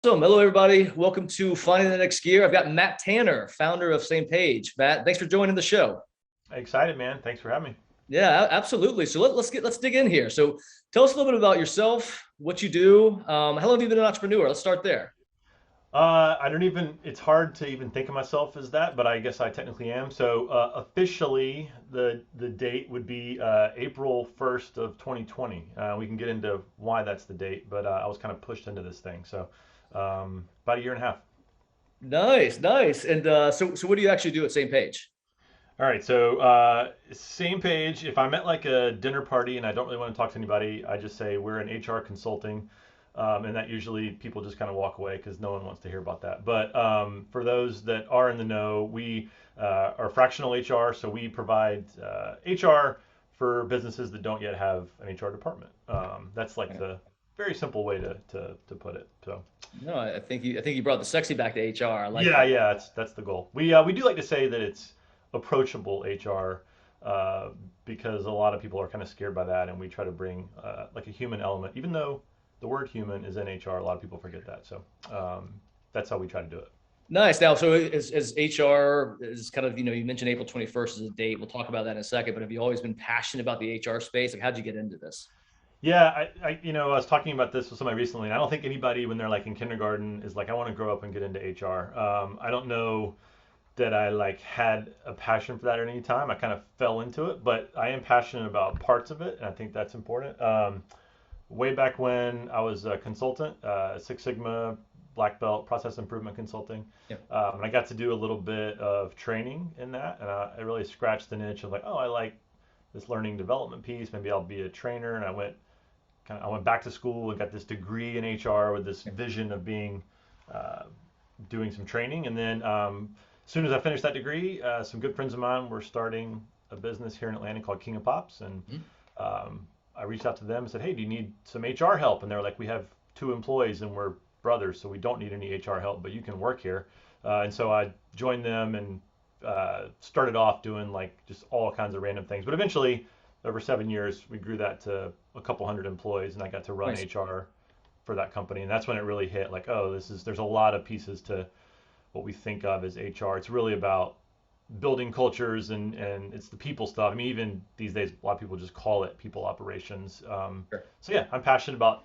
Hello, everybody. Welcome to Finding the Next Gear. I've got Matt Tanner, founder of Same Page. Matt, thanks for joining the show. Excited, man. Thanks for having me. Yeah, absolutely. So let's dig in here. So tell us a little bit about yourself, what you do. How long have you been an entrepreneur? Let's start there. I don't even, it's hard to even think of myself as that, but I guess I technically am. So officially, the date would be April 1st of 2020. We can get into why that's the date, but I was kind of pushed into this thing. So about a year and a half. Nice, nice. And so what do you actually do at Same Page? All right, so same page. If I'm at like a dinner party and I don't really want to talk to anybody, I just say we're an HR consulting, and that usually people just kind of walk away because no one wants to hear about that. But for those that are in the know, we are fractional HR, so we provide HR for businesses that don't yet have an HR department. That's like the very simple way to put it. So. No, I think you brought the sexy back to HR. I like Yeah, that. yeah, that's the goal. We do like to say that it's approachable HR because a lot of people are kind of scared by that, and we try to bring like a human element, even though the word human is in HR. A lot of people forget that, so that's how we try to do it. Nice. Now, so as HR is kind of, you mentioned April 21st as a date. We'll talk about that in a second, but have you always been passionate about the HR space? Like, how'd you get into this? Yeah, I was talking about this with somebody recently, and I don't think anybody when they're like in kindergarten is like, I want to grow up and get into HR. I don't know that I like had a passion for that at any time. I kind of fell into it, but I am passionate about parts of it, and I think that's important. Way back when I was a consultant, Six Sigma, black belt, process improvement consulting, Yeah. and I got to do a little bit of training in that, and I really scratched the niche of like, oh, I like this learning development piece. Maybe I'll be a trainer, and I went back to school and got this degree in HR with this vision of being uh, doing some training. And then as soon as I finished that degree, some good friends of mine were starting a business here in Atlanta called King of Pops, and Mhm. I reached out to them and said, "Hey, do you need some HR help?" And they were like, "We have two employees and we're brothers, so we don't need any HR help, but you can work here." And so I joined them and started off doing like just all kinds of random things. But eventually, over 7 years, we grew that to a couple hundred employees, and I got to run Nice. HR for that company. And that's when it really hit like, oh, there's a lot of pieces to what we think of as HR. It's really about building cultures and it's the people stuff. I mean, even these days, a lot of people just call it people operations. Sure. So yeah, I'm passionate about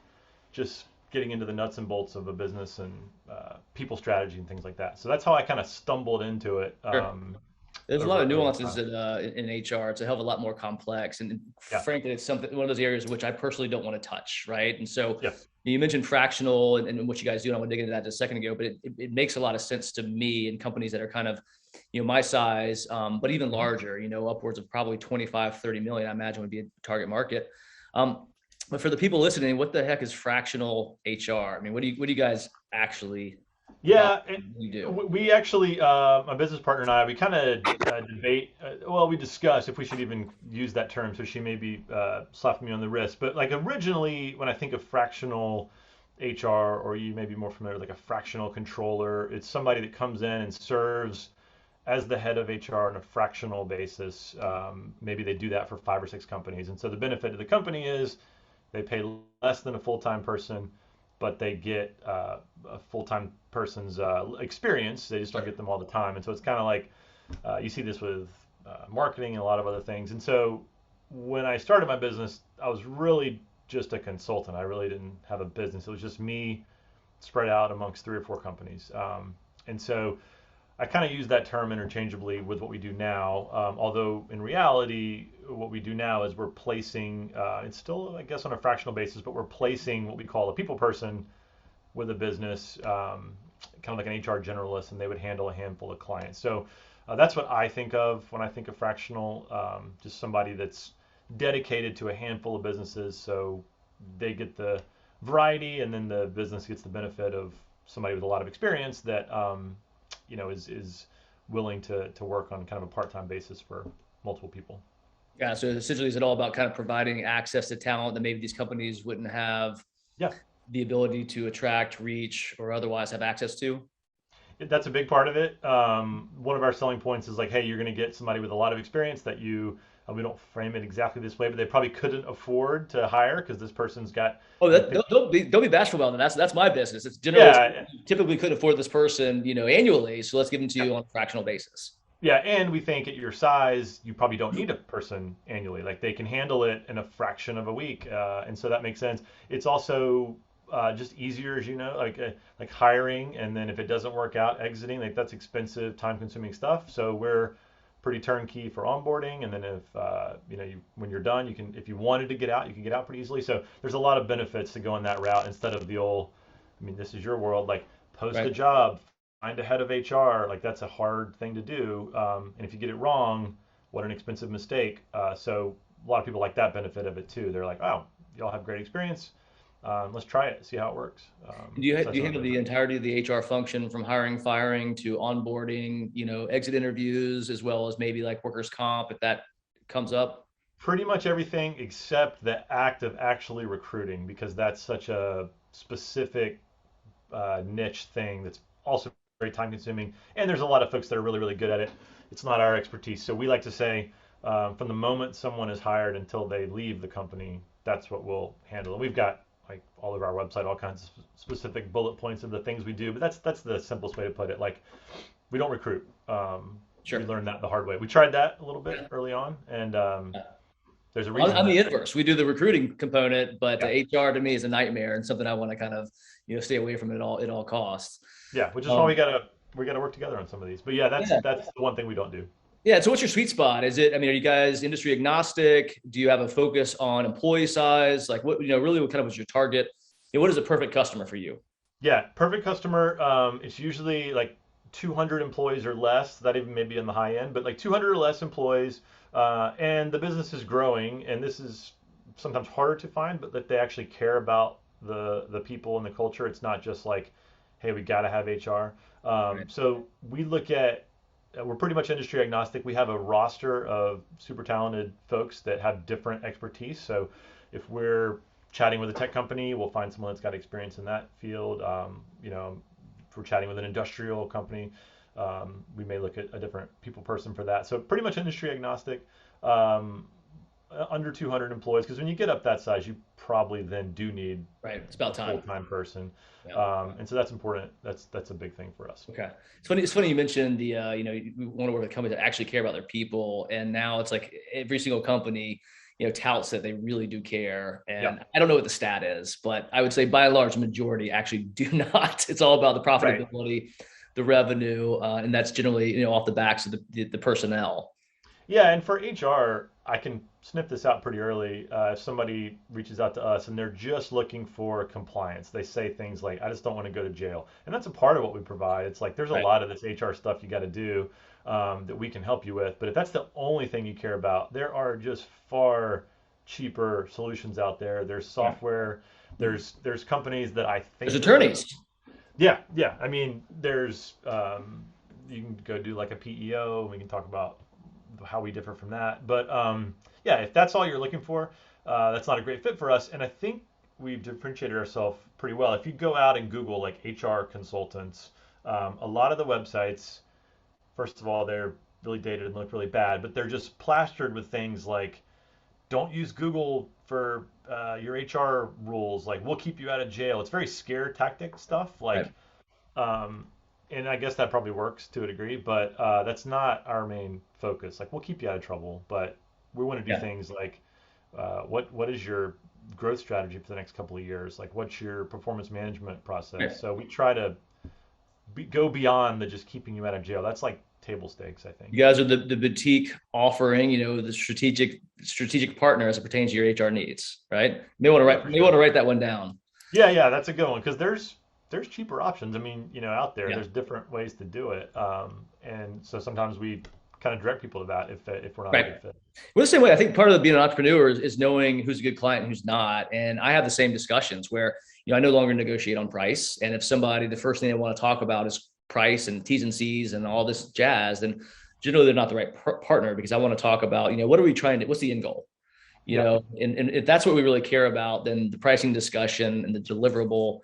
just getting into the nuts and bolts of a business and people strategy and things like that. So that's how I kind of stumbled into it Sure. There's a lot of over nuances time. in HR. It's a hell of a lot more complex, and Yeah, frankly, it's something one of those areas which I personally don't want to touch. Right, and so yeah, you mentioned fractional and what you guys do, and I want to dig into that just a second ago. But it makes a lot of sense to me in companies that are kind of my size, but even mhm. larger. Upwards of probably 25, 30 million. I imagine would be a target market. But for the people listening, what the heck is fractional HR? I mean, what do you guys actually Yeah, you do? we actually, my business partner and I, we kind of debate. Well, we discuss if we should even use that term. So she may be slapping me on the wrist. But like originally, when I think of fractional HR, or you may be more familiar with like a fractional controller, it's somebody that comes in and serves as the head of HR on a fractional basis. Maybe they do that for 5 or 6 companies, and so the benefit to the company is they pay less than a full-time person, but they get a full-time person's experience. They just don't get them all the time, and so it's kind of like you see this with marketing and a lot of other things. And so when I started my business, I was really just a consultant. I really didn't have a business. It was just me spread out amongst 3 or 4 companies. And so I kind of use that term interchangeably with what we do now. Although in reality, what we do now is we're placing, it's still, I guess, on a fractional basis, but we're placing what we call a people person with a business, kind of like an HR generalist, and they would handle a handful of clients. So that's what I think of when I think of fractional, just somebody that's dedicated to a handful of businesses. So they get the variety, and then the business gets the benefit of somebody with a lot of experience that is willing to work on kind of a part-time basis for multiple people. Yeah, so essentially, is it all about kind of providing access to talent that maybe these companies wouldn't have Yeah. the ability to attract, reach, or otherwise have access to? That's a big part of it. One of our selling points is like, hey, you're going to get somebody with a lot of experience that we don't frame it exactly this way, but they probably couldn't afford to hire because this person's got, Oh, you know, 50, don't be bashful about it. That's my business. It's generally yeah, typically could afford this person, annually. So let's give them to you on a fractional basis. yeah, and we think at your size, you probably don't need a person annually. Like they can handle it in a fraction of a week, and so that makes sense. It's also just easier, as you know, like hiring, and then if it doesn't work out, exiting. Like that's expensive, time-consuming stuff. So we're pretty turnkey for onboarding, and then if when you're done, you can, if you wanted to get out, you can get out pretty easily. So there's a lot of benefits to going that route instead of the old. I mean, this is your world. Like post a Right. job, find a head of HR. Like that's a hard thing to do, and if you get it wrong, what an expensive mistake. So a lot of people like that benefit of it too. They're like, oh, y'all have great experience. Let's try it, see how it works. Do you So do that's you another handle big the part. entirety of the HR function from hiring, firing to onboarding, exit interviews, as well as maybe like workers' comp if that comes up? Pretty much everything except the act of actually recruiting, because that's such a specific niche thing that's also very time consuming. And there's a lot of folks that are really, really good at it. It's not our expertise. So we like to say from the moment someone is hired until they leave the company, that's what we'll handle. And we've got like all over our website, all kinds of specific bullet points of the things we do. But that's the simplest way to put it. Like we don't recruit. We Sure. learned that the hard way. We tried that a little bit early on, and there's a Well, reason I'm the that. inverse. We do the recruiting component, but the Yeah, HR to me is a nightmare and something I want to kind of, stay away from at all costs. yeah, which is why Um, we gotta work together on some of these. But yeah, that's yeah. that's the one thing we don't do. Yeah. So what's your sweet spot? I mean, are you guys industry agnostic? Do you have a focus on employee size? Like what, really what kind of was your target? What is a perfect customer for you? Yeah, perfect customer. It's usually like 200 employees or less. That even may be in the high end, but like 200 or less employees, and the business is growing. And this is sometimes harder to find, but that they actually care about the people and the culture. It's not just like, hey, we got to have HR. Right. So we look at. We're pretty much industry agnostic. We have a roster of super talented folks that have different expertise. So if we're chatting with a tech company, we'll find someone that's got experience in that field. If we're chatting with an industrial company, we may look at a different people person for that. So pretty much industry agnostic. Um, Under 200 employees, because when you get up that size, you probably then do need Right. It's about a time. full-time person, Yeah. and so that's important. That's a big thing for us. Okay. It's funny. It's funny you mentioned we want to work with companies that actually care about their people. And now it's like every single company, touts that they really do care. Yeah, And I don't know what the stat is, but I would say by and large, majority actually do not. It's all about the right. profitability, the revenue, and that's generally, off the backs of the personnel. Yeah, and for HR, I can sniff this out pretty early. If somebody reaches out to us and they're just looking for compliance, they say things like, I just don't want to go to jail. And that's a part of what we provide. It's like there's a Right. lot of this HR stuff you got to do that we can help you with. But if that's the only thing you care about, there are just far cheaper solutions out there. There's Yeah. software, there's companies that I There's think are really, attorneys. yeah, yeah. I mean, there's you can go do like a PEO, and we can talk about how we differ from that. But yeah, if that's all you're looking for, that's not a great fit for us. And I think we've differentiated ourselves pretty well. If you go out and Google like HR consultants, a lot of the websites, first of all, they're really dated and look really bad, but they're just plastered with things like don't use Google for your HR rules. Like we'll keep you out of jail. It's very scare tactic stuff. Right. Um, and I guess that probably works to a degree, but that's not our main focus. Like we'll keep you out of trouble, but we want to do Yeah. things like what is your growth strategy for the next couple of years? Like what's your performance management process? Right. So we try to go beyond the just keeping you out of jail. That's like table stakes, I think. You guys are the boutique offering, the strategic partner as it pertains to your HR needs, right? Yeah, for May want sure. to write that one down. Yeah, yeah, that's a good one because there's cheaper options. I mean, out there, Yeah. there's different ways to do it, and so sometimes we kind of direct people to that if we're not a Right. good fit. Well, the same way, I think part of being an entrepreneur is knowing who's a good client and who's not. And I have the same discussions where, I no longer negotiate on price. And if somebody, the first thing they want to talk about is price and T's and C's and all this jazz, then generally they're not the right partner because I want to talk about, what are we trying to, what's the end goal? Yeah, And if that's what we really care about, then the pricing discussion and the deliverable,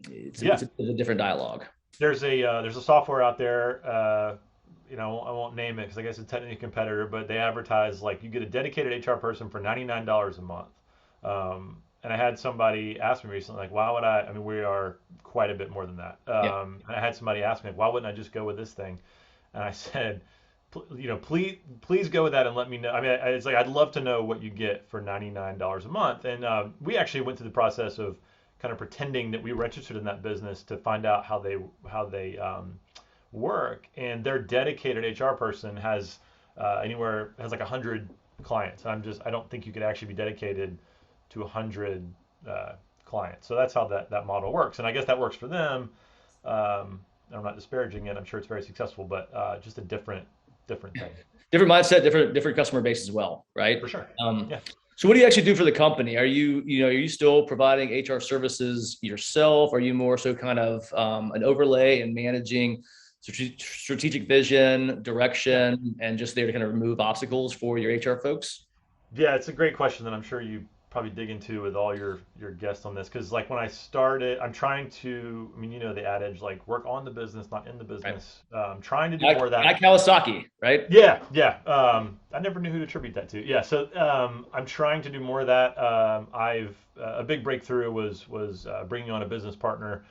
it's yeah, a different dialogue. There's a software out there. I won't name it because I guess it's technically a competitor, but they advertise like you get a dedicated HR person for $99 a month. And I had somebody ask me recently, like, why would I? I mean, we are quite a bit more than that. Yeah. And I had somebody ask me, like, why wouldn't I just go with this thing? And I said, please go with that and let me know. I mean, it's like I'd love to know what you get for $99 a month. And we actually went through the process of kind of pretending that we were interested in that business to find out how they work. And their dedicated HR person has like 100 clients. I don't think you could actually be dedicated to 100 clients. So that's how that model works. And I guess that works for them. I'm not disparaging it. I'm sure it's very successful, but just a different thing. Different mindset, different customer base as well, right? For sure. Um, Yeah. so what do you actually do for the company? Are you still providing HR services yourself? Are you more so kind of an overlay and managing strategic vision, Yeah. direction, and just there to kind of remove obstacles for your HR folks? Yeah, it's a great question that I'm sure you probably dig into with all your guests on this because like when I started, I'm trying to. I mean, the adage like work on the business, not in the Right. business. Trying to do more Like, of that. like Kawasaki, right? Yeah, yeah. I never knew who to attribute that to. Yeah, so I'm trying to do more of that. I've a big breakthrough was bringing on a business partner,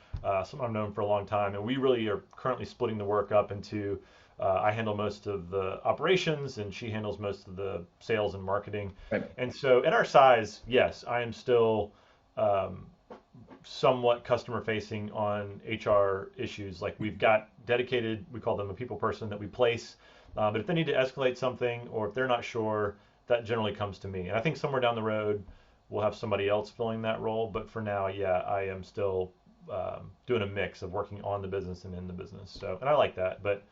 someone I've known for a long time, and we really are currently splitting the work up into. I handle most of the operations, and she handles most of the sales and marketing. Right. And so, at our size, yes, I am still um, somewhat customer facing on HR issues. Like we've got dedicated, we call them a people person that we place. But if they need to escalate something or if they're not sure, that generally comes to me. And I think somewhere down the road, we'll have somebody else filling that role. But for now, yeah, I am still doing a mix of working on the business and in the business. So, and I like that, but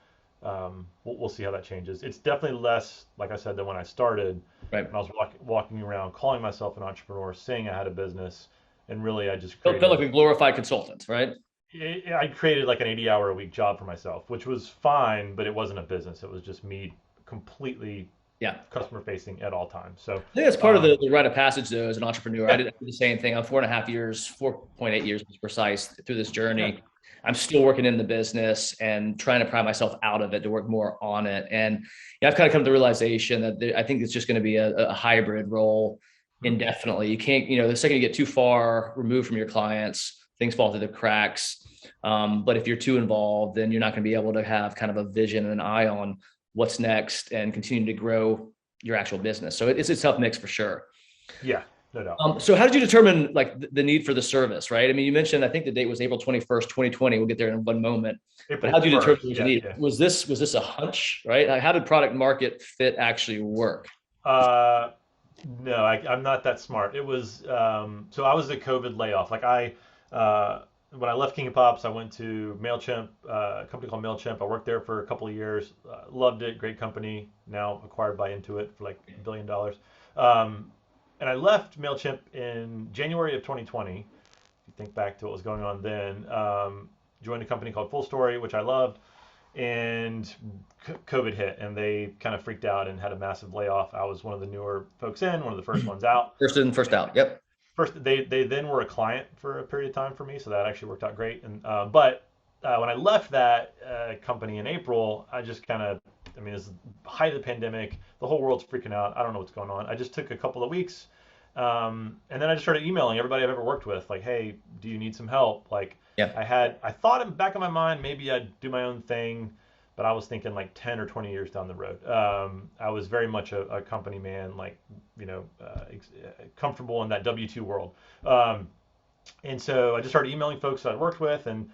we'll see how that changes. It's definitely less, like I said, than when I started, Right. when I was walking around calling myself an entrepreneur, saying I had a business, and really I just Felt like created a glorified consultant, right? I created like an 80-hour a week job for myself, which was fine, but it wasn't a business. It was just me completely Yeah. customer facing at all times. So, I think that's part of the rite of passage, though, as an entrepreneur. yeah, I did the same thing. I'm 4.5 years, 4.8 years to be precise, through this yeah, journey. I'm still working in the business and trying to pry myself out of it to work more on it. And I've kind of come to the realization that I think it's just going to be a hybrid role mhm, indefinitely. You can't, the second you get too far removed from your clients, things fall through the cracks. But if you're too involved, then you're not going to be able to have kind of a vision and an eye on what's next and continue to grow your actual business. So it's a tough mix for sure. yeah, no doubt. So how did you determine like the need for the service, right? I mean, you mentioned, I think the date was April 21st, 2020. We'll get there in one moment. But April how did you determine 1st. what you Yeah, need? yeah. Was this a hunch, right? Like, how did product market fit actually work? Uh, no, I'm not that smart. It was so I was a COVID layoff. When I left King of Pops, I went to Mailchimp, a company called Mailchimp. I worked there for a couple of years. Loved it, great company. Now acquired by Intuit for like $1 billion. And I left Mailchimp in January of 2020. If you think back to what was going on then, joined a company called Full Story, which I loved, and COVID hit, and they kind of freaked out and had a massive layoff. I was one of the newer folks in, one of the first ones out. First in, first out. Yep. First, they then were a client for a period of time for me, so that actually worked out great. And but when I left that company in April, I just kind of, I mean, it's the height of the pandemic. The whole world's freaking out. I don't know what's going on. I just took a couple of weeks, and then I just started emailing everybody I've ever worked with, like, hey, do you need some help? Like, Yeah. I thought in the back of my mind maybe I'd do my own thing, but I was thinking like 10 or 20 years down the road. I was very much a company man, like, comfortable in that W-2 world. Um, and so I just started emailing folks that I worked with, and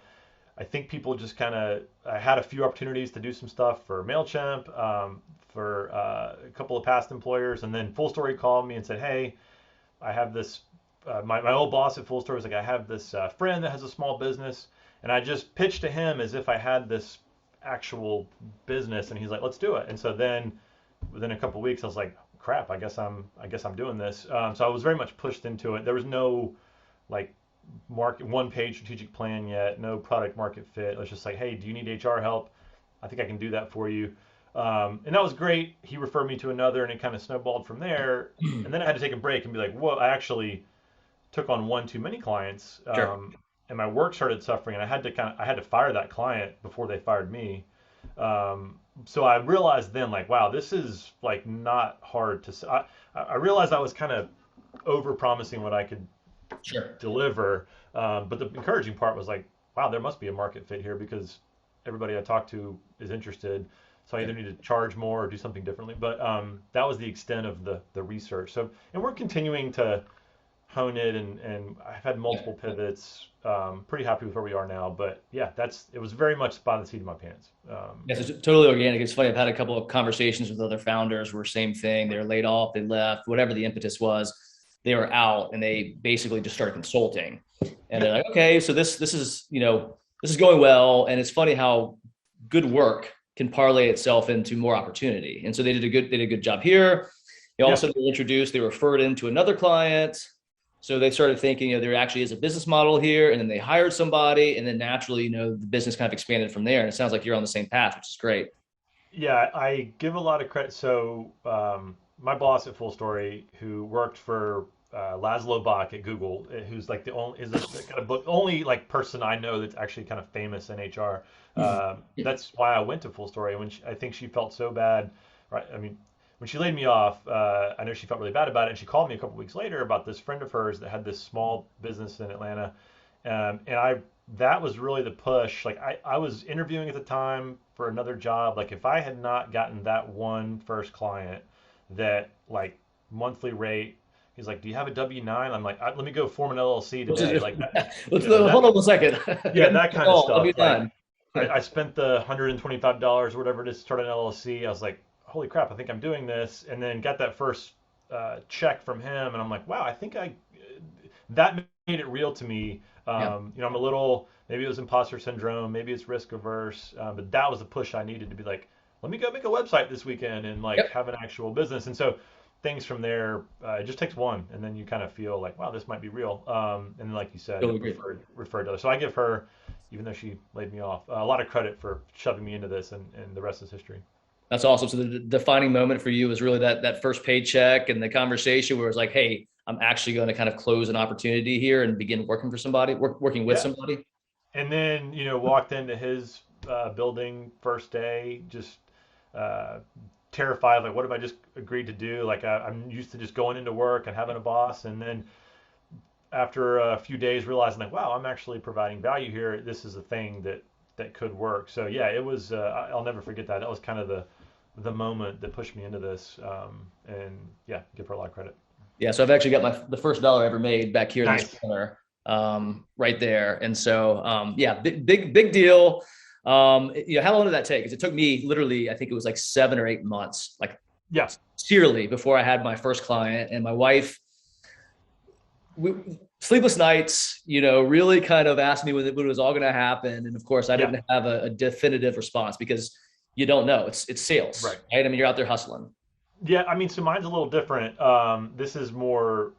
I think people just kind of, I had a few opportunities to do some stuff for MailChimp, for a couple of past employers, and then Full Story called me and said, hey, I have this, my old boss at Full Story was like, I have this friend that has a small business, and I just pitched to him as if I had this actual business, and he's like, let's do it. And so then within a couple of weeks, I was like, crap, I guess I'm doing this. So I was very much pushed into it. There was no like one page strategic plan yet, no product market fit. It was just like, hey, do you need HR help? I think I can do that for you. And that was great. He referred me to another, and it kind of snowballed from there. And then I had to take a break and be like, whoa, I actually took on one too many clients. Sure. and my work started suffering, and I had to fire that client before they fired me. So I realized then, like, wow, this is like not hard to. I realized I was kind of over promising what I could Sure. deliver. But the encouraging part was like, wow, there must be a market fit here because everybody I talk to is interested. So I either need to charge more or do something differently. But that was the extent of the research. So, and we're continuing to hone it, and I've had Yeah. multiple pivots. Pretty happy with where we are now. But yeah, it was very much by the seat of my pants. Yes, it's totally organic. It's funny. I've had a couple of conversations with other founders where same thing. They were laid off, they left, whatever the impetus was, they were out and they basically just started consulting. And they're Yep. like, okay, so this is, this is going well. And it's funny how good work can parlay itself into more opportunity. And so they did a good job here. They Yeah. also were introduced, they referred into another client. So they started thinking, there actually is a business model here, and then they hired somebody, and then naturally, the business kind of expanded from there. And it sounds like you're on the same path, which is great. Yeah, I give a lot of credit. So, my boss at Full Story, who worked for Laszlo Bach at Google, who's like the only is a kind of book only like person I know that's actually kind of famous in HR. That's why I went to Full Story. I think she felt so bad, right? I mean, when she laid me off, I know she felt really bad about it, and she called me a couple weeks later about this friend of hers that had this small business in Atlanta, and that was really the push. Like I was interviewing at the time for another job. Like if I had not gotten that one first client that like monthly rate, he's like, "Do you have a W-9?" I'm like, "Let me go form an LLC Which today." is, Like that, hold on a second. I yeah, got that a kind of call. Let stuff. me Like done. I spent the $125 or whatever it is to start an LLC. I was like, "Holy crap, I think I'm doing this." And then got that first check from him, and I'm like, "Wow, I think that made it real to me." Yeah. I'm a little, maybe it was imposter syndrome, maybe it's risk averse, but that was the push I needed to be like, let me go make a website this weekend and like Yep. have an actual business. And so things from there, it just takes one, and then you kind of feel like, wow, this might be real. And then, like you said, Totally agree. referred to others. So I give her, even though she laid me off, a lot of credit for shoving me into this, and the rest is history. That's awesome. So the defining moment for you was really that first paycheck and the conversation where it's like, hey, I'm actually going to kind of close an opportunity here and begin working for somebody, working with Yeah. somebody. And then, walked into his building first day, just uh, terrified, like, what have I just agreed to do? Like, I'm used to just going into work and having a boss. And then after a few days, realizing, like, wow, I'm actually providing value here. This is a thing that could work. So, yeah, it was, I'll never forget that. That was kind of the moment that pushed me into this. And yeah, give her a lot of credit. Yeah. So I've actually got the first dollar ever made back here in this Nice. corner, right there. And so, yeah, big deal. How long did that take? Because it took me literally, I think it was like 7 or 8 months, like Yeah. serially, before I had my first client. And my wife, sleepless nights, really kind of asked me when it was all going to happen. And of course, I Yeah. didn't have a definitive response because you don't know. It's sales, Right. right? I mean, you're out there hustling. Yeah, I mean, so mine's a little different. This is more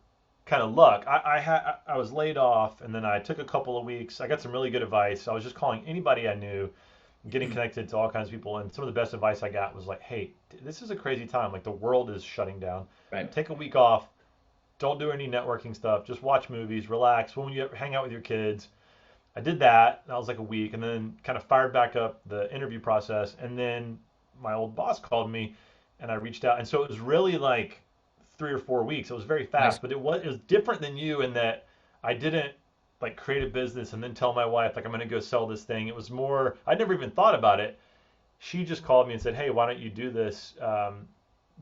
kind of luck. I was laid off, and then I took a couple of weeks. I got some really good advice. I was just calling anybody I knew, getting connected to all kinds of people, and some of the best advice I got was like, "Hey, this is a crazy time. Like the world is shutting down. Right. Take a week off. Don't do any networking stuff. Just watch movies, relax. When you hang out with your kids." I did that. That was like a week, and then kind of fired back up the interview process. And then my old boss called me, and I reached out. And so it was really like 3 or 4 weeks. It was very Nice. fast, but it was different than you in that I didn't like create a business and then tell my wife like I'm going to go sell this thing. It was more I'd never even thought about it. She just called me and said, "Hey, why don't you do this?"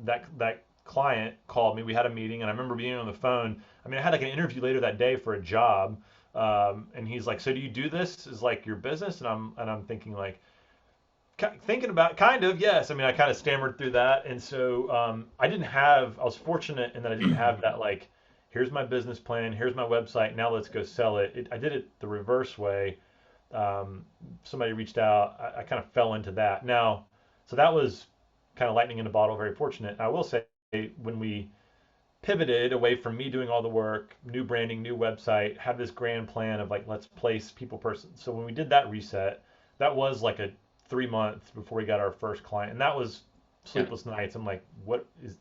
That client called me. We had a meeting, and I remember being on the phone. I mean, I had like an interview later that day for a job, and he's like, "So do you do this as like your business?" And I'm thinking like, thinking about kind of yes. I mean, I kind of stammered through that, and so I didn't have. I was fortunate in that I didn't have that like, here's my business plan, here's my website, now let's go sell it. I did it the reverse way. Somebody reached out. I kind of fell into that. Now, so that was kind of lightning in a bottle. Very fortunate. I will say when we pivoted away from me doing all the work, new branding, new website, have this grand plan of like let's place people person. So when we did that reset, that was like a 3 months before we got our first client, and that was Yeah. sleepless nights. I'm like, what is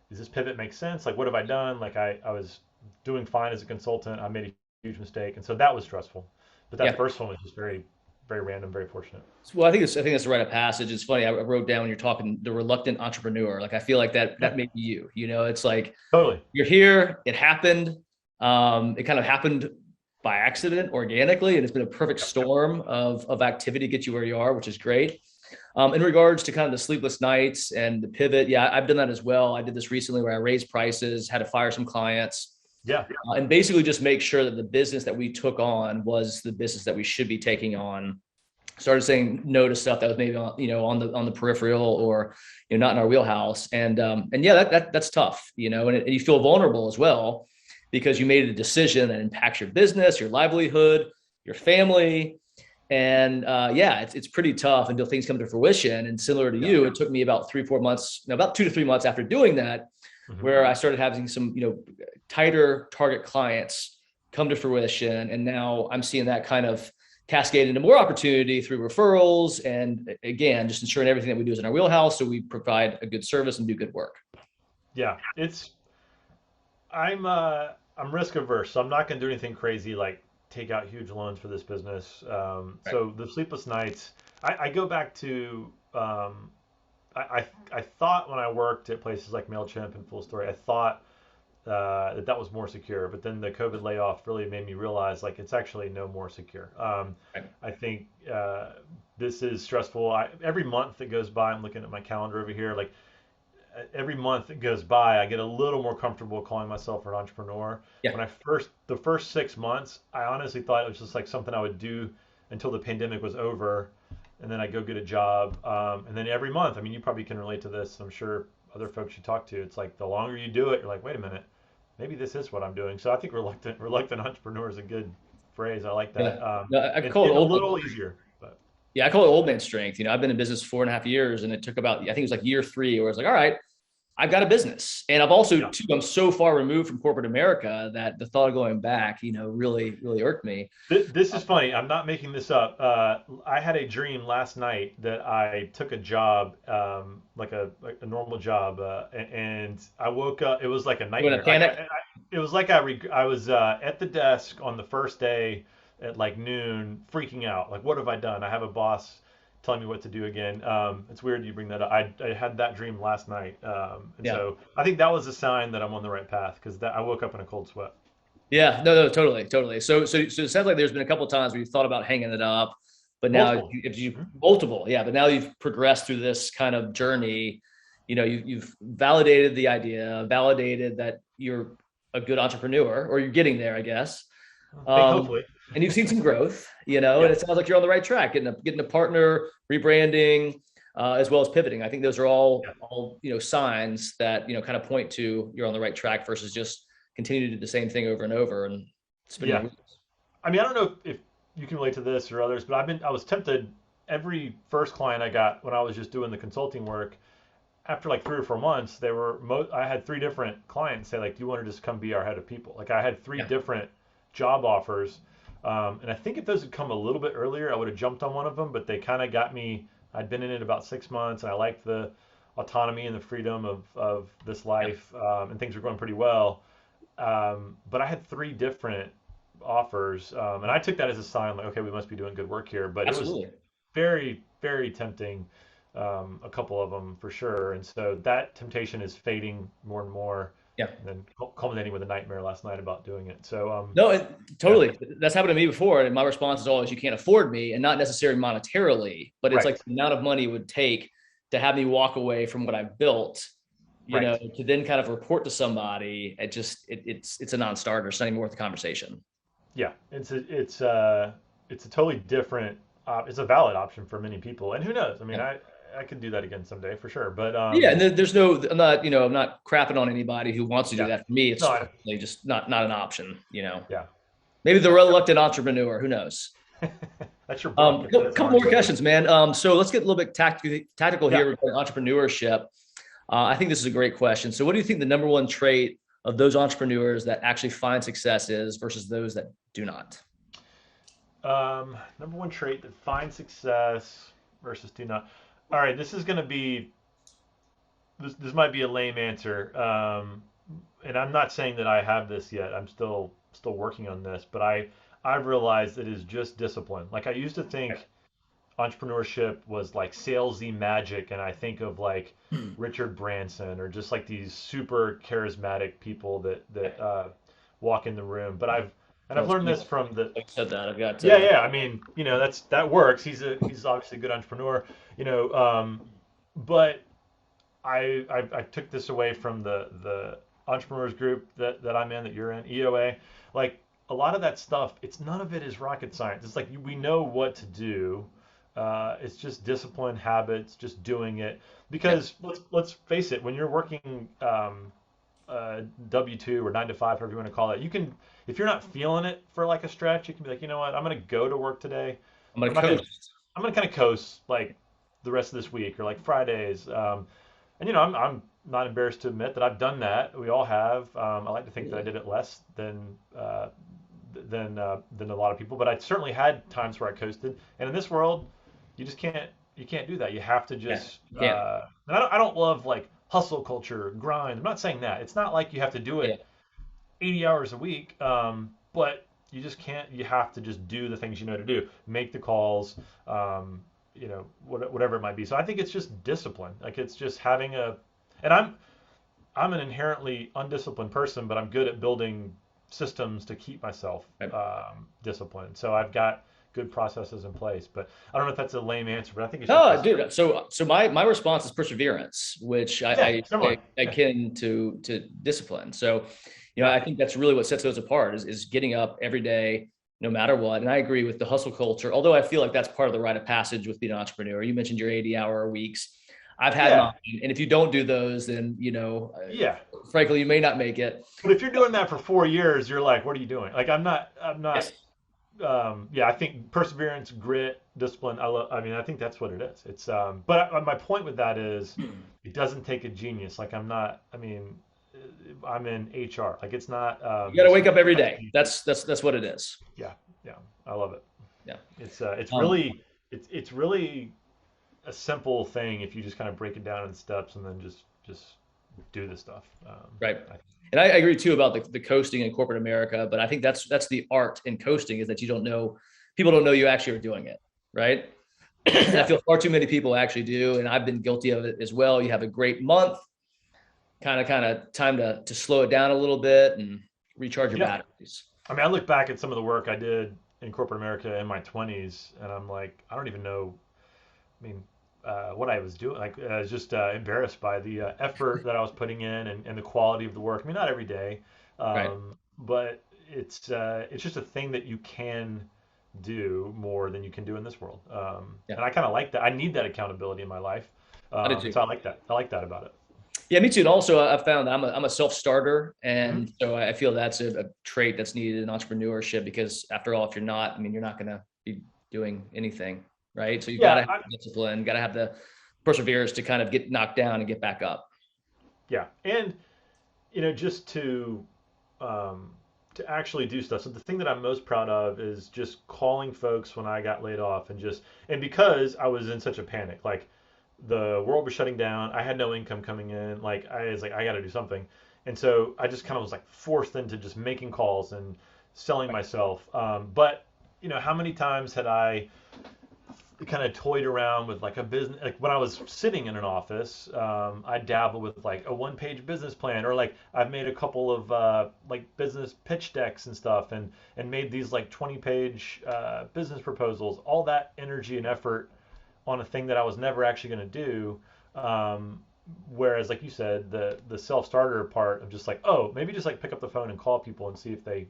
this pivot make sense? Like, what have I done? Like, I was doing fine as a consultant. I made a huge mistake, and so that was stressful. But that Yeah. first one was just very, very random, very fortunate. Well, I think that's the rite of passage. It's funny. I wrote down when you're talking the reluctant entrepreneur. Like I feel like Yeah, that may be you. It's like totally. you're here. It happened. It kind of happened by accident, organically, and it's been a perfect Yep. storm of activity to get you where you are, which is great. In regards to kind of the sleepless nights and the pivot, yeah, I've done that as well. I did this recently where I raised prices, had to fire some clients, Yeah. and basically just make sure that the business that we took on was the business that we should be taking on. Started saying no to stuff that was maybe on, on the peripheral, or not in our wheelhouse. And yeah, that's tough, and you feel vulnerable as well because you made a decision that impacts your business, your livelihood, your family. And yeah, it's pretty tough until things come to fruition. And similar to Yeah. you, it took me about 3-4 months, no, about 2 to 3 months after doing that, Hmm. where I started having some, tighter target clients come to fruition. And now I'm seeing that kind of cascade into more opportunity through referrals. And again, just ensuring everything that we do is in our wheelhouse. So we provide a good service and do good work. Yeah. I'm risk averse, so I'm not going to do anything crazy like take out huge loans for this business. Right. So the sleepless nights, I go back to I thought when I worked at places like Mailchimp and Full Story, I thought that was more secure. But then the COVID layoff really made me realize like it's actually no more secure. Right. I think this is stressful. Every month that goes by, I'm looking at my calendar over here. Like every month that goes by, I get a little more comfortable calling myself an entrepreneur. Yeah. When the first 6 months, I honestly thought it was just like something I would do until the pandemic was over, and then I go get a job. And then every month, I mean, you probably can relate to this. I'm sure other folks you talk to, it's like the longer you do it, you're like, wait a minute, maybe this is what I'm doing. So I think reluctant entrepreneur is a good phrase. I like Yeah. that. No, I It's call it getting a old. little easier, but Yeah, I call it old man strength. I've been in business 4.5 years, and it took about, I think it was like year three, where it's like, all right, I've got a business, and I've also yeah. too, I'm so far removed from corporate America that the thought of going back, really, really irked me. This is funny. I'm not making this up. I had a dream last night that I took a job, like a normal job, and I woke up. It was like a You in a nightmare. panic? It was like I was at the desk on the first day at like noon, freaking out. Like, what have I done? I have a boss telling me what to do again. It's weird you bring that up. I had that dream last night, and Yeah. so I think that was a sign that I'm on the right path because I woke up in a cold sweat. Yeah, no, no, totally, totally. So it sounds like there's been a couple of times where you've thought about hanging it up, but now Multiple. if you Mhm. multiple, yeah, but now you've progressed through this kind of journey. You've validated the idea, validated that you're a good entrepreneur, or you're getting there, I guess. I think Um, hopefully. and you've seen some growth, and Yeah. it sounds like you're on the right track, getting a partner, rebranding, as well as pivoting. I think those are Yeah. all signs that kind of point to you're on the right track versus just continue to do the same thing over and over and spinning your Yeah. wheels. I mean, I don't know if you can relate to this or others, but I was tempted every first client I got when I was just doing the consulting work. After like 3 or 4 months, I had three different clients say like, "Do you want to just come be our head of people?" Like I had three Yeah, different job offers, and I think if those had come a little bit earlier, I would have jumped on one of them. But they kind of got me. I'd been in it about 6 months, and I liked the autonomy and the freedom of this yeah, life, and things were going pretty well. But I had three different offers, and I took that as a sign, like, okay, we must be doing good work here. But it was absolutely. very, very tempting, a couple of them for sure. And so that temptation is fading more and more, Yeah. and then culminating with a nightmare last night about doing it. So, No, yeah, totally. That's happened to me before. And my response is always, you can't afford me, and not necessarily monetarily, but it's like right, the amount of money it would take to have me walk away from what I've built, right. to then kind of report to somebody. It's a non-starter. It's not even worth the conversation. Yeah, it's a totally different. It's a valid option for many people, and who knows? I mean, Yeah. I could do that again someday for sure. But Yeah, and there's no, I'm not crapping on anybody who wants to do yeah, that. For me, no, it's really just not an option. yeah. Maybe the reluctant entrepreneur, who knows? That's your book. If that's Couple on more you. questions, man. So let's get a little bit tactical Yeah. here regarding entrepreneurship. I think this is a great question. So what do you think the number one trait of those entrepreneurs that actually find success is versus those that do not? Number one trait that finds success versus do not. All right, this is going to be this might be a lame answer, and I'm not saying that I have this yet. I'm still working on this, but I've realized it is just discipline. Like I used to Right. think entrepreneurship was like salesy magic, and I think of like Richard Branson or just like these super charismatic people that walk in the room. But I've Well, it's learned funny this from the like you said that. I've got yeah, yeah. I mean, that works. He's obviously a good entrepreneur, but I took this away from the entrepreneurs group that I'm in, that you're in, EOA. Like a lot of that stuff, it's none of it is rocket science. It's like we know what to do. It's just discipline, habits, just doing it. yeah, Because let's face it, when you're working W-2 or 9 to 5, however you want to call it, you can, if you're not feeling it for like a stretch, you can be like, you know what, I'm gonna go to work today, I'm but gonna coast. I'm gonna kind of coast like the rest of this week or like Fridays. And I'm not embarrassed to admit that I've done that. We all have. I like to think that I did it less than a lot of people, but I certainly had times where I coasted. And in this world, you can't do that. You have to Yeah, just. you can't. And I don't love like hustle culture, grind. I'm not saying that. It's not like you have to do Yeah, it 80 hours a week, but you just can't. You have to just do the things you know to do. Make the calls. Whatever it might be. So I think it's just discipline. Like it's just having a, and I'm an inherently undisciplined person, but I'm good at building systems to keep myself right. disciplined. So I've got good processes in place. But I don't know if that's a lame answer, but I think it's just No, discipline. dude. So my response is perseverance, which Yeah, I similar. Yeah, akin to discipline. So, yeah, I think that's really what sets those apart is getting up every day, no matter what. And I agree with the hustle culture, although I feel like that's part of the rite of passage with being an entrepreneur. You mentioned your 80-hour weeks. I've had mine, yeah, and if you don't do those, then yeah. frankly, you may not make it. But if you're doing that for 4 years, you're like, what are you doing? Like I'm Yes. not. Yeah, I think perseverance, grit, discipline. I mean, I think that's what it is. But my point with that is, it doesn't take a genius. Like I'm not. I mean, I'm in HR. Like it's not You got to this. wake up every day. That's what it is. Yeah, yeah. I love it. Yeah. It's Um, really it's really a simple thing if you just kind of break it down in steps and then just do the stuff. right. I, And I agree too about the coasting in corporate America, but I think that's the art in coasting is that you don't know people don't know you actually are doing it, right? And I yeah, feel far too many people actually do, and I've been guilty of it as well. You have a great month, kind of time to slow it down a little bit and recharge your yeah. batteries. I mean, I look back at some of the work I did in corporate America in my 20s, and I'm like, I don't even know. I mean, what I was doing. Like, I was just embarrassed by the effort that I was putting in and the quality of the work. I mean, not every day, Right. but it's just a thing that you can do more than you can do in this world. Yeah. And I kind of like that. I need that accountability in my life. I did too. So I like that. I like that about it. Yeah, me too. And also, I found I'm a self-starter, Hmm. and so I feel that's a trait that's needed in entrepreneurship because after all, if you're not, I mean, you're not going to be doing anything, right? So you've got to Yeah, have the discipline, got to have the perseverance to kind of get knocked down and get back up. yeah, and just to actually do stuff. So the thing that I'm most proud of is just calling folks when I got laid off and because I was in such a panic, like the world was shutting down, I had no income coming in, like I was like I got to do something, and so I just kind of was like forced into just making calls and selling myself. But how many times had I kind of toyed around with like a business, like when I was sitting in an office, I dabble with like a one-page business plan, or like I've made a couple of like business pitch decks and stuff, and made these like 20-page business proposals, all that energy and effort on a thing that I was never actually going to do. Whereas, like you said, the self-starter part of just like, oh, maybe just like pick up the phone and call people and see if they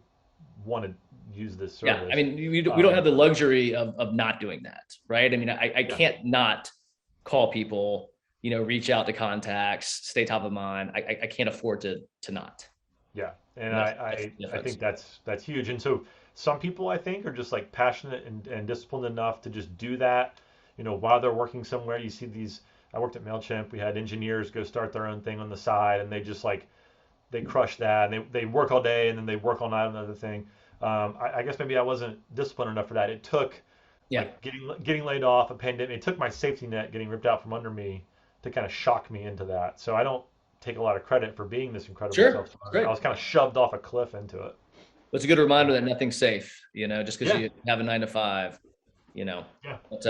want to use this Yeah, I service. mean, we don't have the luxury of not doing that, right? I mean, I Yeah, can't not call people, reach out to contacts, stay top of mind. I can't afford to not. yeah, and And that's I the I, I difference. think that's huge. And so some people I think are just like passionate and disciplined enough to just do that. While they're working somewhere, you see these. I worked at Mailchimp. We had engineers go start their own thing on the side, and they just like they crush that, and they work all day, and then they work all night on another thing. I guess maybe I wasn't disciplined enough for that. It took Yeah, like getting laid off, a pandemic. It took my safety net getting ripped out from under me to kind of shock me into that. So I don't take a lot of credit for being this incredible sure, self-starter. I great. was kind of shoved off a cliff into it. It's a good reminder that nothing's safe, just because Yeah, you have a 9 to 5, you know. yeah, But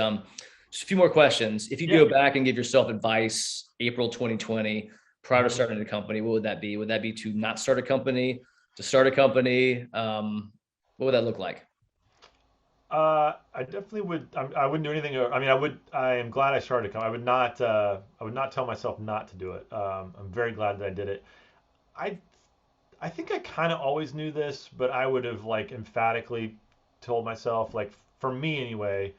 just a few more questions. If you yeah. go back and give yourself advice, April 2020, prior to Mhm. starting a company, what would that be? Would that be to not start a company, to start a company? What would that look like? I definitely would. I wouldn't do anything. I mean, I would. I am glad I started. I would not. I would not tell myself not to do it. I'm very glad that I did it. I. I think I kind of always knew this, but I would have like emphatically told myself, like for me anyway,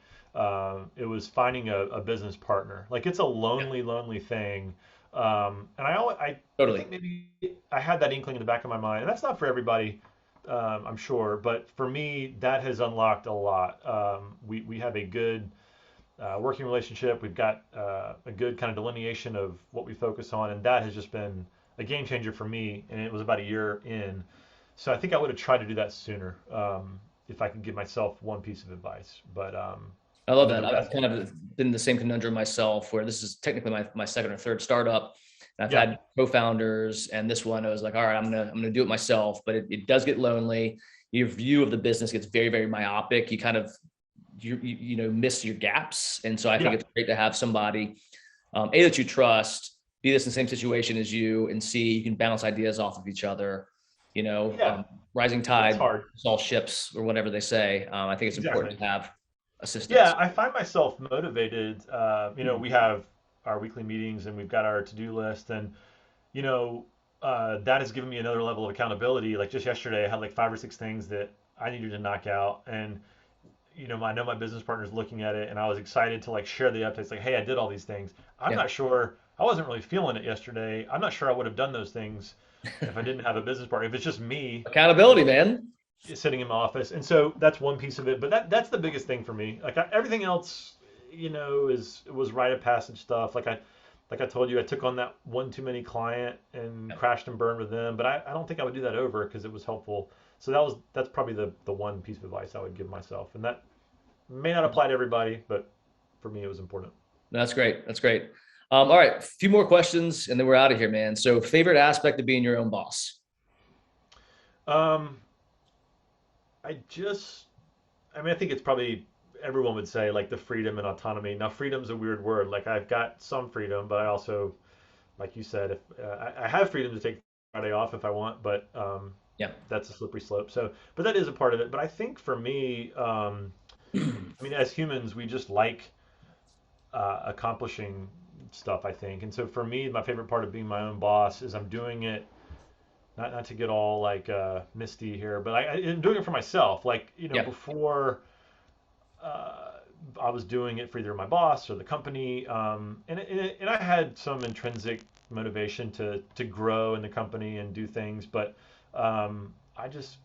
it was finding a business partner. Like it's a Yeah, lonely, lonely thing. And I totally. think maybe I had that inkling in the back of my mind, and that's not for everybody, I'm sure. But for me, that has unlocked a lot. We have a good working relationship. We've got a good kind of delineation of what we focus on, and that has just been a game changer for me. And it was about a year in, so I think I would have tried to do that sooner if I could give myself one piece of advice. I love The that. I've rest, kind of been in the same conundrum myself, where this is technically my second or third startup. And I've yeah, had co-founders, and this one I was like, all right, I'm gonna do it myself, but it does get lonely. Your view of the business gets very, very myopic. You kind of miss your gaps. And so I think yeah, it's great to have somebody, A, that you trust, be this in the same situation as you, and C, you can bounce ideas off of each other. You know, yeah. um, rising That's tide hard. all ships, or whatever they say. I think it's important Exactly. to have Yeah, assistance. I find myself motivated. We have our weekly meetings and we've got our to-do list, and you know, that has given me another level of accountability. Like just yesterday, I had like 5 or 6 things that I needed to knock out, and I know my business partner's looking at it, and I was excited to like share the updates. Like, hey, I did all these things. I'm Yeah. not sure. I wasn't really feeling it yesterday. I'm not sure I would have done those things if I didn't have a business partner. If it's just me Accountability, man. sitting in my office, and so that's one piece of it. But that's the biggest thing for me. Like everything else, is was rite of passage stuff. Like I told you, I took on that one too many client and Yeah. crashed and burned with them. But I don't think I would do that over because it was helpful. So that's probably the one piece of advice I would give myself, and that may not apply to everybody, but for me, it was important. That's great. That's great. All right, a few more questions, and then we're out of here, man. So, favorite aspect of being your own boss? Um, I just, I mean, I think it's probably everyone would say like the freedom and autonomy. Now, freedom's a weird word. Like I've got some freedom, but I also, like you said, if I have freedom to take Friday off if I want, but Yeah. that's a slippery slope. So, but that is a part of it. But I think for me, I mean, as humans, we just like accomplishing stuff. I think, and so for me, my favorite part of being my own boss is I'm doing it not to get all like misty here, but I'm doing it for myself. Like Yeah. before uh, I was doing it for either my boss or the company, and I had some intrinsic motivation to grow in the company and do things, but I just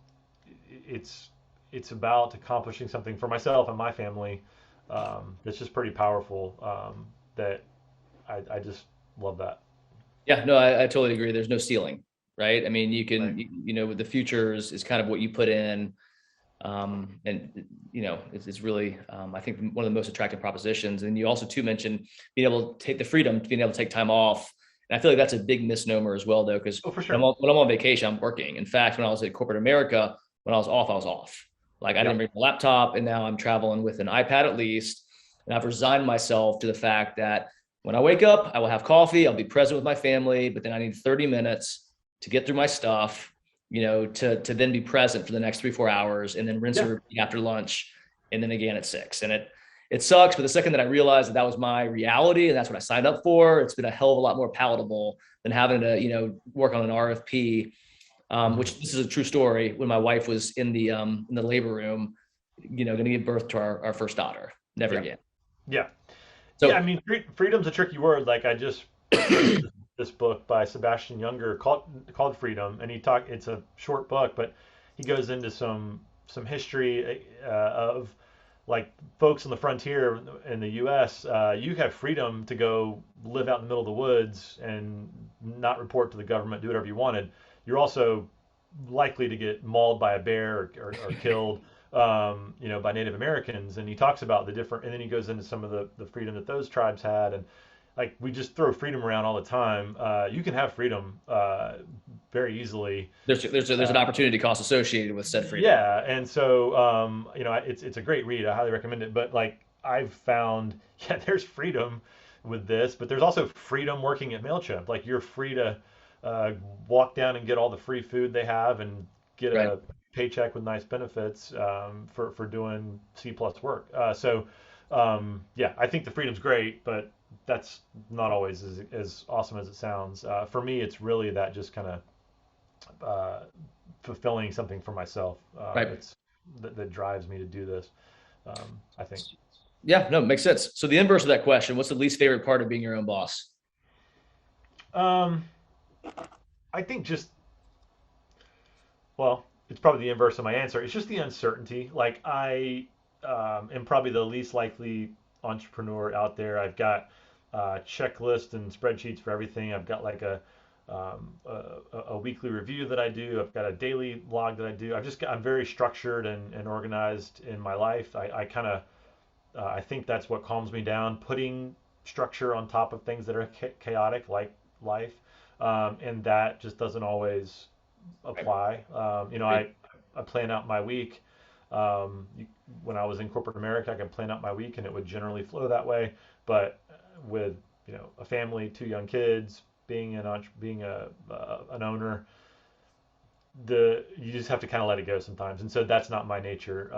it's it's about accomplishing something for myself and my family that's just pretty powerful. That I just love that. Yeah. No, I totally agree. There's no ceiling, right? I mean, you Right. can, the future is kind of what you put in. And it's really, I think, one of the most attractive propositions. And you also too mentioned being able to take the freedom to being able to take time off. And I feel like that's a big misnomer as well, though, because Oh, for when sure. when I'm on vacation, I'm working. In fact, when I was at corporate America, when I was off, I was off. Like I didn't Yep. bring my laptop, and now I'm traveling with an iPad at least. And I've resigned myself to the fact that when I wake up, I will have coffee, I'll be present with my family, but then I need 30 minutes to get through my stuff, to then be present for the next 3 4 hours, and then rinse and Yeah. repeat after lunch, and then again at 6. And it sucks, but the second that I realized that that was my reality and that's what I signed up for, it's been a hell of a lot more palatable than having to work on an RFP. Mhm. Which, this is a true story. When my wife was in the labor room, going to give birth to our first daughter, never Yeah. again. Yeah. Yeah, I So mean, freedom's a tricky word. Like I just finished this book by Sebastian Junger called Freedom, and It's a short book, but he goes into some history of like folks on the frontier in the U.S. You have freedom to go live out in the middle of the woods and not report to the government, do whatever you wanted. You're also likely to get mauled by a bear or killed, by Native Americans. And he talks about the different, and then he goes into some of the freedom that those tribes had. And like we just throw freedom around all the time. You can have freedom very easily. There's an opportunity cost associated with said freedom. Yeah, and so it's a great read. I highly recommend it. But like I've found, yeah, there's freedom with this, but there's also freedom working at Mailchimp. Like you're free to uh, walk down and get all the free food they have and get Right. a paycheck with nice benefits for doing C plus work. Yeah, I think the freedom's great, but that's not always as awesome as it sounds. For me, it's really that just kind of uh, fulfilling something for myself. Right. It's that drives me to do this. I think. Yeah, no, it makes sense. So the inverse of that question, what's the least favorite part of being your own boss? Um, I think just well, it's probably the inverse of my answer. It's just the uncertainty. Like I am probably the least likely entrepreneur out there. I've got checklists and spreadsheets for everything. I've got like a weekly review that I do. I've got a daily log that I do. I'm very structured and organized in my life. I kind of I think that's what calms me down. Putting structure on top of things that are chaotic, like life, and that just doesn't always Right. apply. I plan out my week. Um, when I was in corporate America, I could plan out my week, and it would generally flow that way. But with a family, two young kids, being an owner, the you just have to kind of let it go sometimes. And so that's not my nature.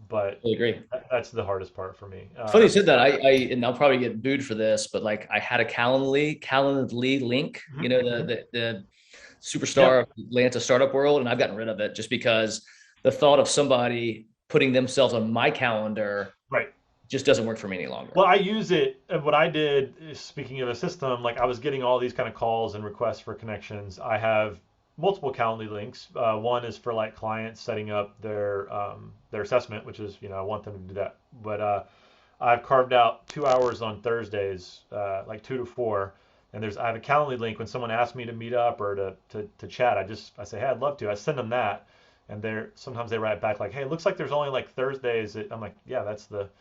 But I agree. that's the hardest part for me. Funny you said that. And I'll probably get booed for this, but like I had a Calendly link, Mhm, mhm. the Yep, superstar of Atlanta startup world, and I've gotten rid of it just because the thought of somebody putting themselves on my calendar right. just doesn't work for me any Well, longer. I use it. What I did, speaking of a system, like I was getting all these kind of calls and requests for connections. I have multiple Calendly links. One is for like clients setting up their assessment, which is I want them to do that. But I've carved out 2 hours on Thursdays, like 2 to 4, and I have a Calendly link when someone asks me to meet up or to chat. I say, hey, I'd love to. I send them that, and sometimes they write back like, hey, it looks like there's only like Thursdays. I'm like, yeah,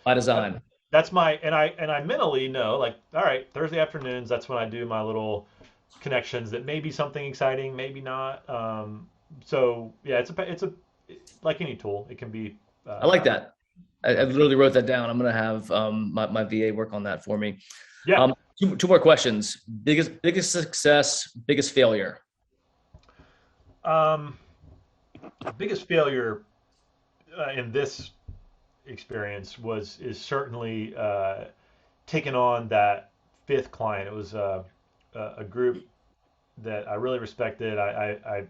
By that, design. that's my and I mentally know like, all right, Thursday afternoons. That's when I do my little connections that may be something exciting, maybe not. So yeah, it's a like any tool. It can be. I like Uh, that. I literally wrote that down. I'm gonna have my VA work on that for me. yeah. Two more questions. Biggest success, biggest failure. Um, Biggest failure in this experience is certainly taking on that fifth client. It was a group that I really respected. I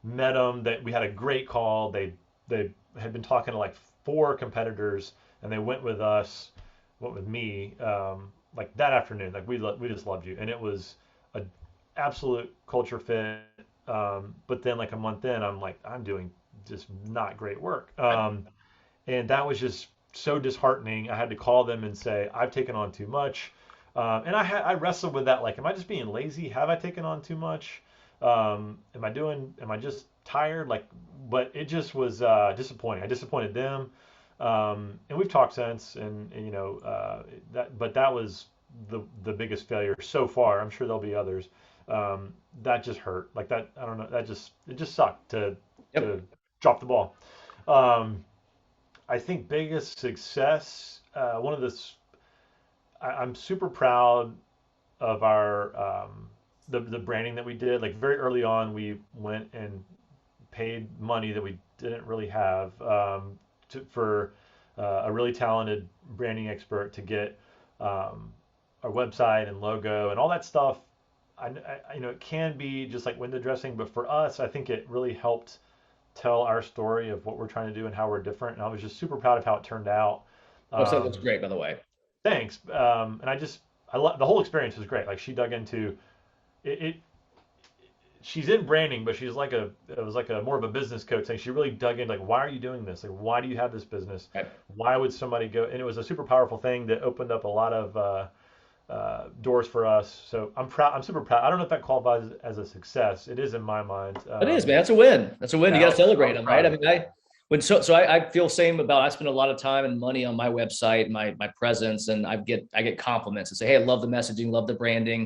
met them. That we had a great call. They had been talking to like four competitors, and they went with me, like that afternoon. Like we just loved you, and it was a absolute culture fit. But then like a month in, I'm like I'm doing just not great work. And that was just so disheartening. I had to call them and say I've taken on too much, and I wrestled with that. Like, am I just being lazy? Have I taken on too much? Am I just tired? Like, but it just was disappointing. I disappointed them, and we've talked since, and that was the biggest failure so far. I'm sure there'll be others. That just hurt. Like that, I don't know. It just sucked Yep. to drop the ball. Um, I think biggest success, one of the, I'm super proud of our the branding that we did. Like very early on, we went and paid money that we didn't really have for a really talented branding expert to get our website and logo and all that stuff. It can be just like window dressing, but for us, I think it really helped tell our story of what we're trying to do and how we're different. And I was just super proud of how it turned out. Website looks Um, great, by the way. Thanks. And I love the whole experience was great. Like she dug into it. She's in branding, but it was like a more of a business coach thing. She really dug in, like, why are you doing this? Like, why do you have this business? Right. Why would somebody go? And it was a super powerful thing that opened up a lot of doors for us. So I'm proud. I'm super proud. I don't know if that qualifies as a success. It is in my mind. It is, man. That's a win. That's a win. You Yeah, got to I celebrate was them, proud right? of it. So I feel same about, I spend a lot of time and money on my website, my presence, and I get compliments and say, hey, I love the messaging, love the branding.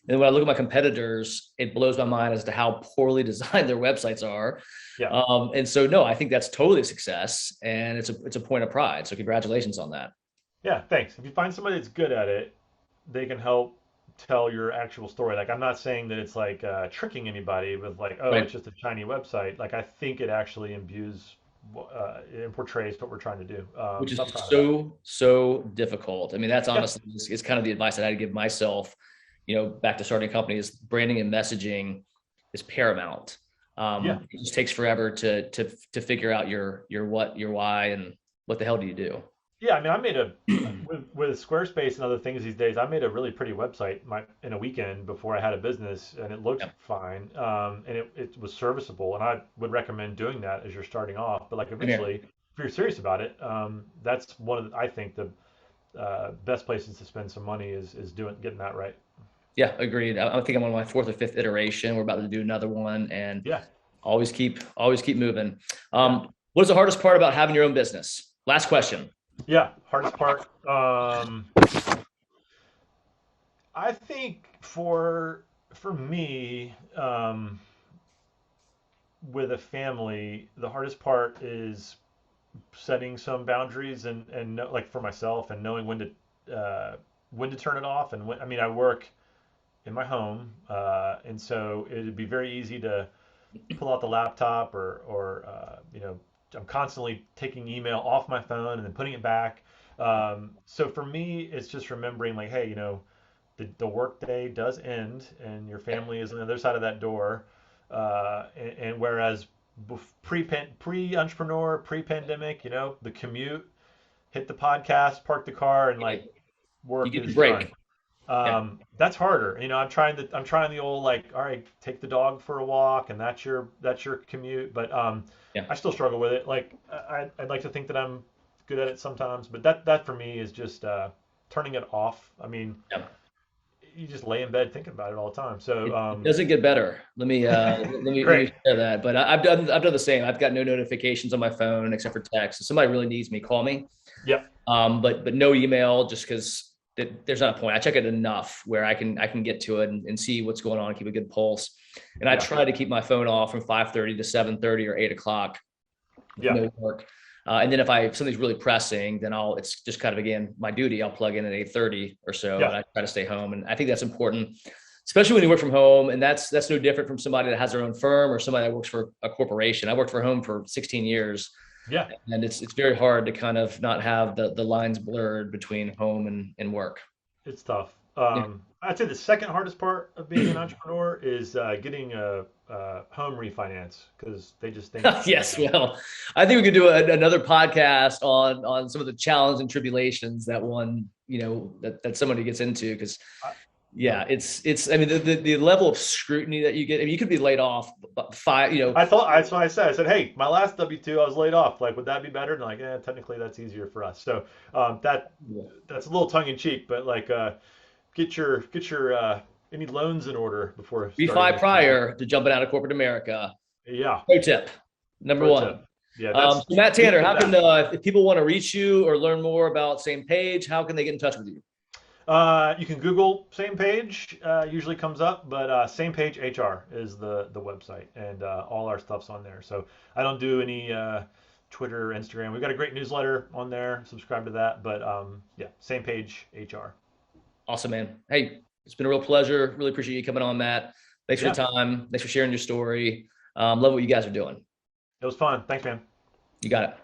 And then when I look at my competitors, it blows my mind as to how poorly designed their websites are. Yeah. And so, no, I think that's totally a success, and it's a point of pride. So congratulations on that. Yeah, thanks. If you find somebody that's good at it, they can help tell your actual story. Like, I'm not saying that it's like tricking anybody with like, oh, Right. it's just a shiny website. Like, I think it actually imbues and portrays what we're trying to do. Which So I'm is proud of that. so difficult. I mean, that's Yeah, honestly is kind of the advice that I had to give myself, back to starting a company. Is branding and messaging is paramount. yeah. It just takes forever to figure out your what, your why, and what the hell do you do? Yeah, I mean, I made a with Squarespace and other things these days. I made a really pretty website in a weekend before I had a business, and it looked Yeah. fine, and it was serviceable. And I would recommend doing that as you're starting off. But like Come here. eventually, if you're serious about it, that's one of I think the best places to spend some money is getting that right. Yeah, agreed. I think I'm on my fourth or fifth iteration. We're about to do another one, and Yeah, always keep moving. yeah, What is the hardest part about having your own business? Last question. yeah. Hardest part. I think for me, with a family, the hardest part is setting some boundaries and like for myself and knowing when to turn it off and when I mean I work in my home and so it'd be very easy to pull out the laptop or I'm constantly taking email off my phone and then putting it back. So for me, it's just remembering like, hey, the work day does end and your family is on the other side of that door. And whereas pre-entrepreneur, pre-pandemic, the commute, hit the podcast, park the car, and like You work get the is done. break. Yeah. That's harder. I'm trying the old like, all right, take the dog for a walk, and that's your commute. But Yeah. I still struggle with it. Like I'd like to think that I'm good at it sometimes, but that for me is just turning it off. I mean, Yeah. you just lay in bed thinking about it all the time. So It doesn't get better. Let me great. share that. But I've done the same. I've got no notifications on my phone except for text. If somebody really needs me, call me. Yep. But no email, just because there's not a point. I check it enough where I can get to it and see what's going on, keep a good pulse. And I Yeah. try to keep my phone off from 5:30 to 7:30 or 8 o'clock with Yeah. no work. And then if something's really pressing, then it's just kind of, again, my duty. I'll plug in at 8:30 or so, and Yeah. I try to stay home. And I think that's important, especially when you work from home. And that's no different from somebody that has their own firm or somebody that works for a corporation. I worked for home for 16 years, Yeah. and it's very hard to kind of not have the lines blurred between home and work. It's tough. Yeah. I'd say the second hardest part of being an entrepreneur is getting a home refinance because they just think, Yes. Well, I think we could do another podcast on some of the challenges and tribulations that that somebody gets into, because I, yeah, I mean, the level of scrutiny that you get. I mean, you could be laid off, but I thought that's what I said. I said, hey, my last W-2, I was laid off. Like, would that be better? And like, technically, that's easier for us. So that's a little tongue in cheek, but like, get your any loans in order before starting refi this business. prior to jumping out of corporate America. Yeah, Pro tip number pro one. tip. Yeah, that's So Matt lead Tanner, with how can that. if people want to reach you or learn more about Same Page, how can they get in touch with you? You can Google Same Page, usually comes up, but Same Page HR is the website, and all our stuff's on there. So I don't do any Twitter, Instagram. We've got a great newsletter on there. Subscribe to that, but yeah, Same Page HR. Awesome, man. Hey, it's been a real pleasure. Really appreciate you coming on, Matt. Thanks for the Yeah, time. Thanks for sharing your story. Love what you guys are doing. it was fun. Thanks, man. You got it.